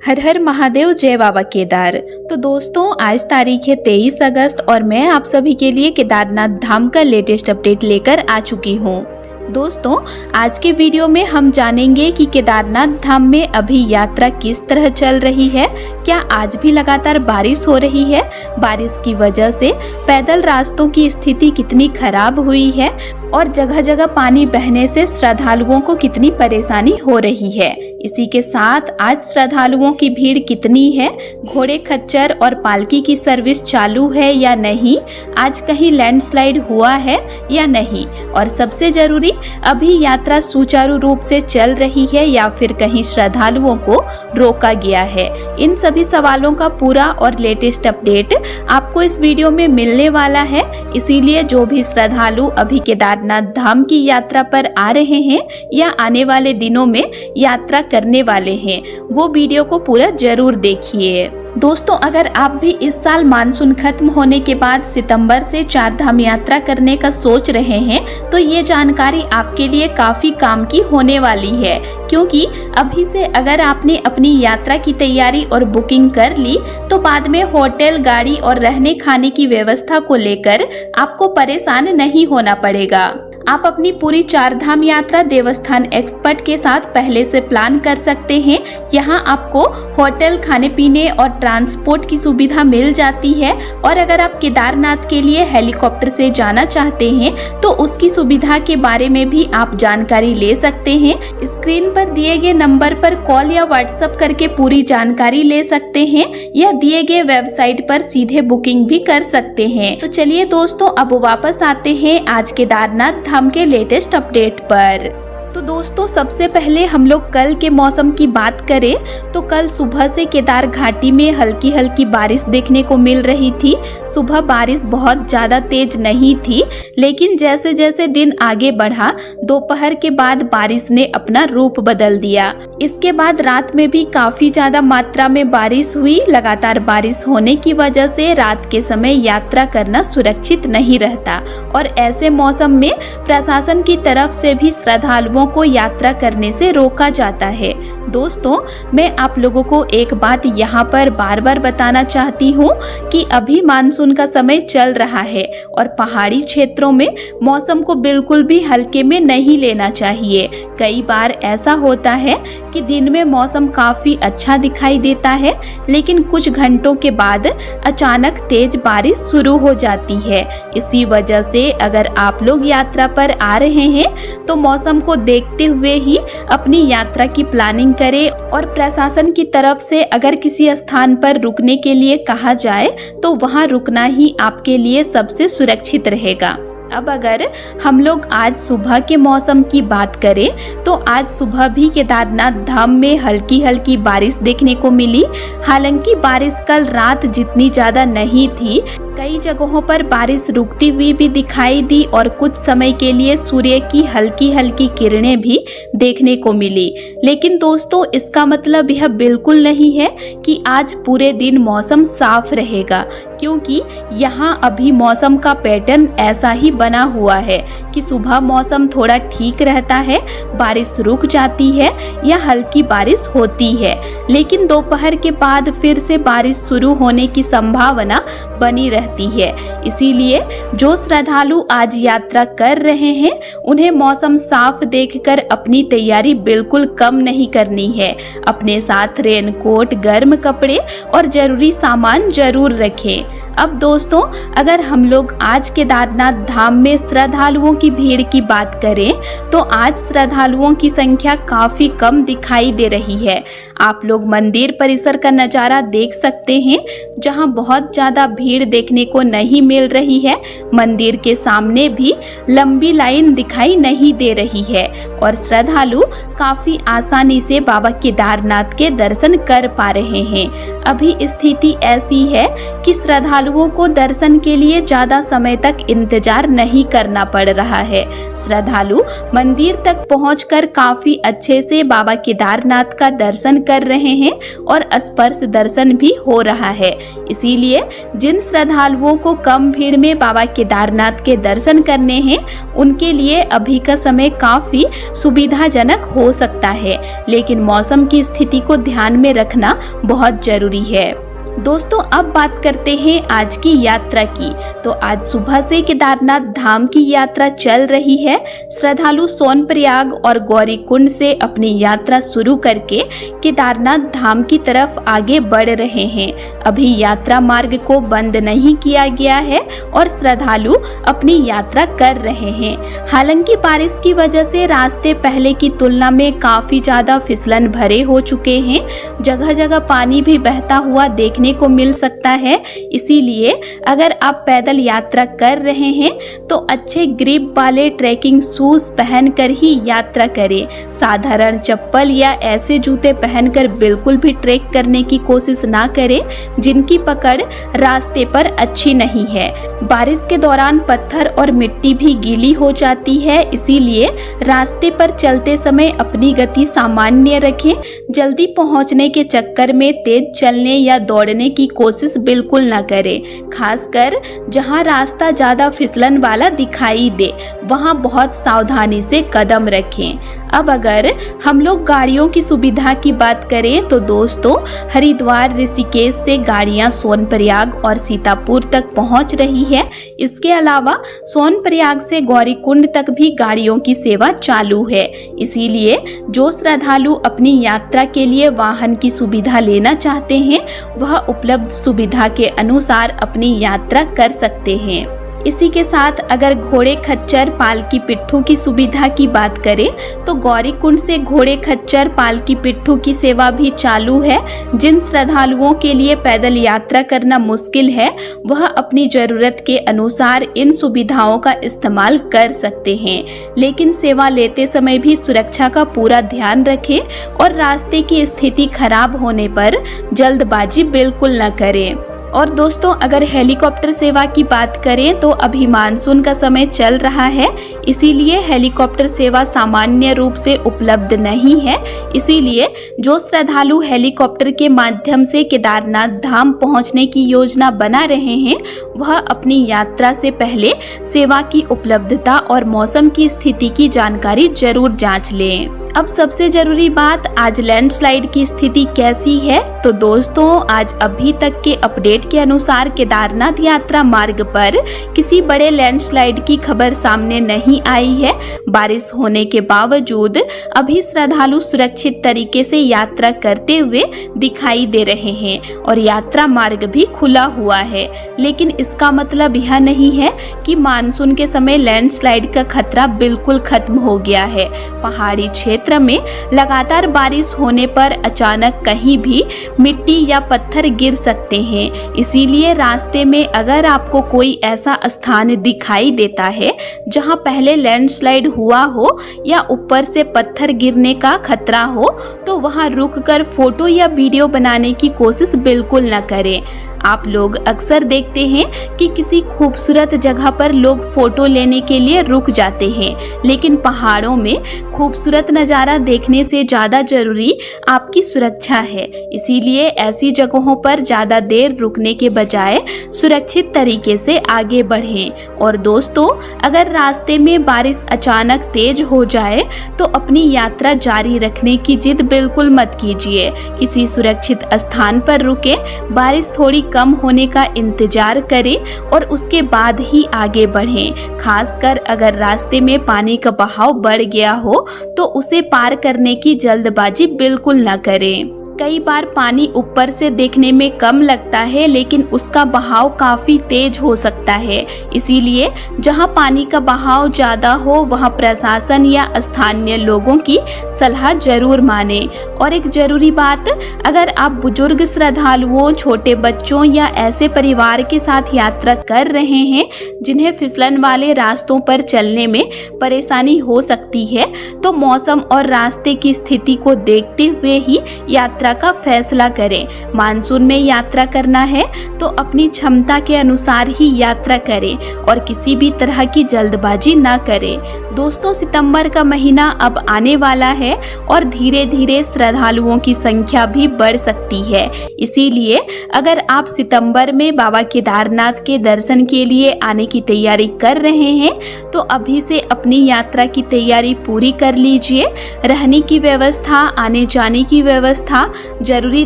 हर हर महादेव, जय बाबा केदार। तो दोस्तों, आज तारीख है 23 अगस्त और मैं आप सभी के लिए केदारनाथ धाम का लेटेस्ट अपडेट लेकर आ चुकी हूँ। दोस्तों, आज के वीडियो में हम जानेंगे कि केदारनाथ धाम में अभी यात्रा किस तरह चल रही है। क्या आज भी लगातार बारिश हो रही है? बारिश की वजह से पैदल रास्तों की स्थिति कितनी खराब हुई है और जगह जगह पानी बहने से श्रद्धालुओं को कितनी परेशानी हो रही है। इसी के साथ आज श्रद्धालुओं की भीड़ कितनी है, घोड़े खच्चर और पालकी की सर्विस चालू है या नहीं, आज कहीं लैंडस्लाइड हुआ है या नहीं, और सबसे जरूरी अभी यात्रा सुचारू रूप से चल रही है या फिर कहीं श्रद्धालुओं को रोका गया है। इन सभी सवालों का पूरा और लेटेस्ट अपडेट आपको इस वीडियो में मिलने वाला है। इसीलिए जो भी श्रद्धालु अभी केदारनाथ धाम की यात्रा पर आ रहे हैं या आने वाले दिनों में यात्रा करने वाले हैं, वो वीडियो को पूरा जरूर देखिए। दोस्तों, अगर आप भी इस साल मानसून खत्म होने के बाद सितंबर से चार धाम यात्रा करने का सोच रहे हैं तो ये जानकारी आपके लिए काफी काम की होने वाली है, क्योंकि अभी से अगर आपने अपनी यात्रा की तैयारी और बुकिंग कर ली तो बाद में होटल, गाड़ी और रहने खाने की व्यवस्था को लेकर आपको परेशान नहीं होना पड़ेगा। आप अपनी पूरी चार धाम यात्रा देवस्थान एक्सपर्ट के साथ पहले से प्लान कर सकते हैं। यहाँ आपको होटल, खाने पीने और ट्रांसपोर्ट की सुविधा मिल जाती है, और अगर आप केदारनाथ के लिए हेलीकॉप्टर से जाना चाहते हैं तो उसकी सुविधा के बारे में भी आप जानकारी ले सकते हैं। स्क्रीन पर दिए गए नंबर पर कॉल या व्हाट्सएप करके पूरी जानकारी ले सकते हैं या दिए गए वेबसाइट पर सीधे बुकिंग भी कर सकते हैं। तो चलिए दोस्तों, अब वापस आते हैं आज केदारनाथ धाम के लेटेस्ट अपडेट पर। तो दोस्तों, सबसे पहले हम लोग कल के मौसम की बात करें तो कल सुबह से केदार घाटी में हल्की हल्की बारिश देखने को मिल रही थी। सुबह बारिश बहुत ज़्यादा तेज नहीं थी, लेकिन जैसे जैसे दिन आगे बढ़ा दोपहर के बाद बारिश ने अपना रूप बदल दिया। इसके बाद रात में भी काफ़ी ज़्यादा मात्रा में बारिश हुई। लगातार बारिश होने की वजह से रात के समय यात्रा करना सुरक्षित नहीं रहता, और ऐसे मौसम में प्रशासन की तरफ से भी श्रद्धालुओं को यात्रा करने से रोका जाता है। दोस्तों, मैं आप लोगों को एक बात यहाँ पर बार बार बताना चाहती हूँ कि अभी मानसून का समय चल रहा है और पहाड़ी क्षेत्रों में मौसम को बिल्कुल भी हल्के में नहीं लेना चाहिए। कई बार ऐसा होता है कि दिन में मौसम काफी अच्छा दिखाई देता है, लेकिन कुछ घंटों के बाद अचानक तेज बारिश शुरू हो जाती है। इसी वजह से अगर आप लोग यात्रा पर आ रहे हैं तो मौसम को देखते हुए ही अपनी यात्रा की प्लानिंग करें, और प्रशासन की तरफ से अगर किसी स्थान पर रुकने के लिए कहा जाए तो वहां रुकना ही आपके लिए सबसे सुरक्षित रहेगा। अब अगर हम लोग आज सुबह के मौसम की बात करें तो आज सुबह भी केदारनाथ धाम में हल्की हल्की बारिश देखने को मिली। हालांकि बारिश कल रात जितनी ज़्यादा नहीं थी, कई जगहों पर बारिश रुकती हुई भी दिखाई दी और कुछ समय के लिए सूर्य की हल्की हल्की किरणें भी देखने को मिली। लेकिन दोस्तों, इसका मतलब यह बिल्कुल नहीं है कि आज पूरे दिन मौसम साफ रहेगा, क्योंकि यहाँ अभी मौसम का पैटर्न ऐसा ही बना हुआ है कि सुबह मौसम थोड़ा ठीक रहता है, बारिश रुक जाती है या हल्की बारिश होती है, लेकिन दोपहर के बाद फिर से बारिश शुरू होने की संभावना बनी रहती है। इसीलिए जो श्रद्धालु आज यात्रा कर रहे हैं उन्हें मौसम साफ देखकर अपनी तैयारी बिल्कुल कम नहीं करनी है। अपने साथ रेनकोट, गर्म कपड़े और जरूरी सामान जरूर रखें। अब दोस्तों, अगर हम लोग आज केदारनाथ धाम में श्रद्धालुओं की भीड़ की बात करें तो आज श्रद्धालुओं की संख्या काफी कम दिखाई दे रही है। आप लोग मंदिर परिसर का नज़ारा देख सकते हैं, जहां बहुत ज़्यादा भीड़ देखने को नहीं मिल रही है। मंदिर के सामने भी लंबी लाइन दिखाई नहीं दे रही है और श्रद्धालु काफ़ी आसानी से बाबा केदारनाथ के दर्शन कर पा रहे हैं। अभी स्थिति ऐसी है कि श्रद्धालुओं को दर्शन के लिए ज़्यादा समय तक इंतजार नहीं करना पड़ रहा है। श्रद्धालु मंदिर तक पहुंचकर काफ़ी अच्छे से बाबा केदारनाथ का दर्शन कर रहे हैं और स्पर्श दर्शन भी हो रहा है। इसीलिए जिन श्रद्धालु श्रद्धालुओं को कम भीड़ में बाबा केदारनाथ के दर्शन करने हैं उनके लिए अभी का समय काफी सुविधाजनक हो सकता है, लेकिन मौसम की स्थिति को ध्यान में रखना बहुत जरूरी है। दोस्तों अब बात करते हैं आज की यात्रा की। तो आज सुबह से केदारनाथ धाम की यात्रा चल रही है। श्रद्धालु सोनप्रयाग और गौरीकुंड से अपनी यात्रा शुरू करके केदारनाथ धाम की तरफ आगे बढ़ रहे हैं। अभी यात्रा मार्ग को बंद नहीं किया गया है और श्रद्धालु अपनी यात्रा कर रहे हैं। हालांकि बारिश की वजह से रास्ते पहले की तुलना में काफी ज्यादा फिसलन भरे हो चुके हैं। जगह जगह पानी भी बहता हुआ देखने को मिल सकता है। इसीलिए अगर आप पैदल यात्रा कर रहे हैं तो अच्छे ग्रिप वाले ट्रैकिंग शूज पहनकर ही यात्रा करें। साधारण चप्पल या ऐसे जूते पहनकर बिल्कुल भी ट्रैक करने की कोशिश ना करें जिनकी पकड़ रास्ते पर अच्छी नहीं है। बारिश के दौरान पत्थर और मिट्टी भी गीली हो जाती है, इसीलिए रास्ते पर चलते समय अपनी गति सामान्य रखें। जल्दी पहुंचने के चक्कर में तेज चलने या दौड़ने की कोशिश बिल्कुल ना करें। खासकर जहां रास्ता ज्यादा फिसलन वाला दिखाई दे वहां बहुत सावधानी से कदम रखें। अब अगर हम लोग गाड़ियों की सुविधा की बात करें तो दोस्तों हरिद्वार ऋषिकेश से गाड़ियां सोनप्रयाग और सीतापुर तक पहुंच रही है। इसके अलावा सोनप्रयाग से गौरीकुंड तक भी गाड़ियों की सेवा चालू है। इसीलिए जो श्रद्धालु अपनी यात्रा के लिए वाहन की सुविधा लेना चाहते हैं वह उपलब्ध सुविधा के अनुसार अपनी यात्रा कर सकते हैं। इसी के साथ अगर घोड़े खच्चर पालकी पिट्ठू की सुविधा की बात करें तो गौरीकुंड से घोड़े खच्चर पालकी पिट्ठू की सेवा भी चालू है। जिन श्रद्धालुओं के लिए पैदल यात्रा करना मुश्किल है वह अपनी जरूरत के अनुसार इन सुविधाओं का इस्तेमाल कर सकते हैं, लेकिन सेवा लेते समय भी सुरक्षा का पूरा ध्यान रखें और रास्ते की स्थिति खराब होने पर जल्दबाजी बिल्कुल न करें। और दोस्तों अगर हेलीकॉप्टर सेवा की बात करें तो अभी मानसून का समय चल रहा है, इसीलिए हेलीकॉप्टर सेवा सामान्य रूप से उपलब्ध नहीं है। इसीलिए जो श्रद्धालु हेलीकॉप्टर के माध्यम से केदारनाथ धाम पहुंचने की योजना बना रहे हैं वह अपनी यात्रा से पहले सेवा की उपलब्धता और मौसम की स्थिति की जानकारी जरूर जांच लें। अब सबसे जरूरी बात, आज लैंडस्लाइड की स्थिति कैसी है? तो दोस्तों आज अभी तक के अपडेट के अनुसार केदारनाथ यात्रा मार्ग पर किसी बड़े लैंडस्लाइड की खबर सामने नहीं आई है। बारिश होने के बावजूद अभी श्रद्धालु सुरक्षित तरीके से यात्रा करते हुए दिखाई दे रहे हैं और यात्रा मार्ग भी खुला हुआ है। लेकिन इसका मतलब यह नहीं है कि मानसून के समय लैंडस्लाइड का खतरा बिल्कुल खत्म हो गया है। पहाड़ी क्षेत्र में लगातार बारिश होने पर अचानक कहीं भी मिट्टी या पत्थर गिर सकते हैं। इसीलिए रास्ते में अगर आपको कोई ऐसा स्थान दिखाई देता है जहां पहले लैंडस्लाइड हुआ हो या ऊपर से पत्थर गिरने का खतरा हो तो वहां रुककर फोटो या वीडियो बनाने की कोशिश बिल्कुल न करें। आप लोग अक्सर देखते हैं कि किसी खूबसूरत जगह पर लोग फोटो लेने के लिए रुक जाते हैं, लेकिन पहाड़ों में खूबसूरत नज़ारा देखने से ज़्यादा जरूरी आपकी सुरक्षा है। इसीलिए ऐसी जगहों पर ज़्यादा देर रुकने के बजाय सुरक्षित तरीके से आगे बढ़ें। और दोस्तों अगर रास्ते में बारिश अचानक तेज हो जाए तो अपनी यात्रा जारी रखने की जिद बिल्कुल मत कीजिए। किसी सुरक्षित स्थान पर रुकें, बारिश थोड़ी कम होने का इंतजार करें और उसके बाद ही आगे बढ़ें। खासकर अगर रास्ते में पानी का बहाव बढ़ गया हो तो उसे पार करने की जल्दबाजी बिल्कुल न करें। कई बार पानी ऊपर से देखने में कम लगता है लेकिन उसका बहाव काफ़ी तेज हो सकता है। इसीलिए जहां पानी का बहाव ज़्यादा हो वहां प्रशासन या स्थानीय लोगों की सलाह जरूर माने। और एक ज़रूरी बात, अगर आप बुजुर्ग श्रद्धालुओं, छोटे बच्चों या ऐसे परिवार के साथ यात्रा कर रहे हैं जिन्हें फिसलन वाले रास्तों पर चलने में परेशानी हो सकती है तो मौसम और रास्ते की स्थिति को देखते हुए ही यात्रा यात्रा का फैसला करें। मानसून में यात्रा करना है तो अपनी क्षमता के अनुसार ही यात्रा करें और किसी भी तरह की जल्दबाजी ना करें। दोस्तों, सितंबर का महीना अब आने वाला है और धीरे धीरे श्रद्धालुओं की संख्या भी बढ़ सकती है। इसीलिए अगर आप सितंबर में बाबा केदारनाथ के दर्शन के लिए आने की तैयारी कर रहे हैं तो अभी से अपनी यात्रा की तैयारी पूरी कर लीजिए। रहने की व्यवस्था, आने जाने की व्यवस्था, जरूरी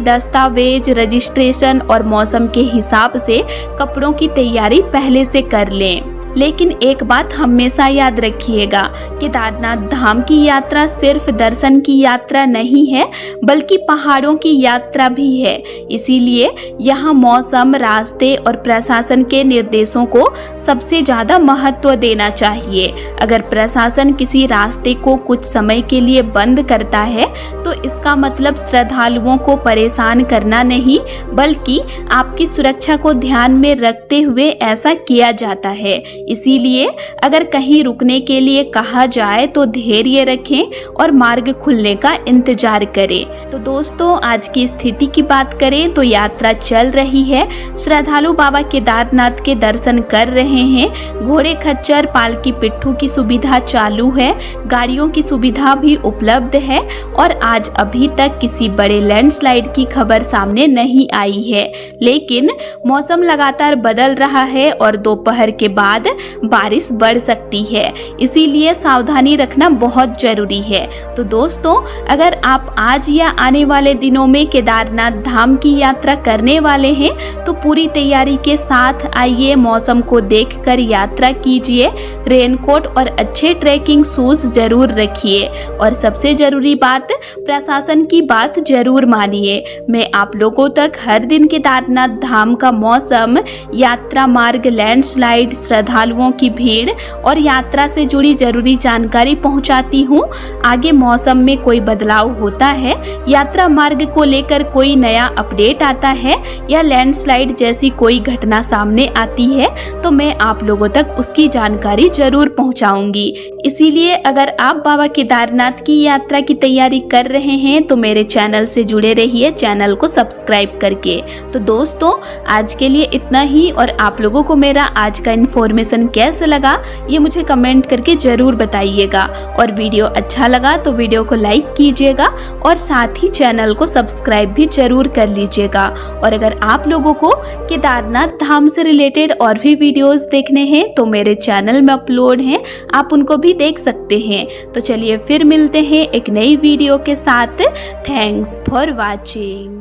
दस्तावेज, रजिस्ट्रेशन और मौसम के हिसाब से कपड़ों की तैयारी पहले से कर लें। लेकिन एक बात हमेशा याद रखिएगा, केदारनाथ धाम की यात्रा सिर्फ दर्शन की यात्रा नहीं है बल्कि पहाड़ों की यात्रा भी है। इसीलिए यहाँ मौसम, रास्ते और प्रशासन के निर्देशों को सबसे ज़्यादा महत्व देना चाहिए। अगर प्रशासन किसी रास्ते को कुछ समय के लिए बंद करता है तो इसका मतलब श्रद्धालुओं को परेशान करना नहीं बल्कि आपकी सुरक्षा को ध्यान में रखते हुए ऐसा किया जाता है। इसीलिए अगर कहीं रुकने के लिए कहा जाए तो धैर्य रखें और मार्ग खुलने का इंतजार करें। तो दोस्तों, आज की स्थिति की बात करें तो यात्रा चल रही है। श्रद्धालु बाबा केदारनाथ के दर्शन कर रहे हैं। घोड़े खच्चर, पालकी पिट्ठू की सुविधा चालू है। गाड़ियों की सुविधा भी उपलब्ध है और आज अभी तक किसी बड़े लैंडस्लाइड की खबर सामने नहीं आई है। लेकिन मौसम लगातार बदल रहा है और दोपहर के बाद बारिश बढ़ सकती है, इसीलिए सावधानी रखना बहुत जरूरी है। तो दोस्तों, अगर आप आज या आने वाले दिनों में केदारनाथ धाम की यात्रा करने वाले हैं तो पूरी तैयारी के साथ आइए, मौसम को देखकर यात्रा कीजिए। रेनकोट और अच्छे ट्रैकिंग शूज जरूर रखिए और सबसे जरूरी बात, प्रशासन की बात जरूर मानिए। मैं आप लोगों तक हर दिन केदारनाथ धाम का मौसम, यात्रा मार्ग, लैंडस्लाइड, श्रद्धालुओं की भीड़ और यात्रा से जुड़ी जरूरी जानकारी पहुंचाती हूं। आगे मौसम में कोई बदलाव होता है, यात्रा मार्ग को लेकर कोई नया अपडेट आता है या लैंडस्लाइड जैसी कोई घटना सामने आती है तो मैं आप लोगों तक उसकी जानकारी जरूर पहुंचाऊंगी। इसीलिए अगर आप बाबा केदारनाथ की यात्रा की तैयारी कर रहे हैं तो मेरे चैनल से जुड़े रहिए, चैनल को सब्सक्राइब करके। तो दोस्तों, आज के लिए इतना ही और आप लोगों को मेरा आज का इन्फॉर्मेशन कैसा लगा ये मुझे कमेंट करके जरूर बताइएगा और वीडियो अच्छा लगा तो वीडियो को लाइक कीजिएगा और साथ ही चैनल को सब्सक्राइब भी जरूर कर लीजिएगा। और अगर आप लोगों को केदारनाथ धाम से रिलेटेड और भी वीडियोस देखने हैं तो मेरे चैनल में अपलोड हैं, आप उनको भी देख सकते हैं। तो चलिए फिर मिलते हैं एक नई वीडियो के साथ। Thanks for watching.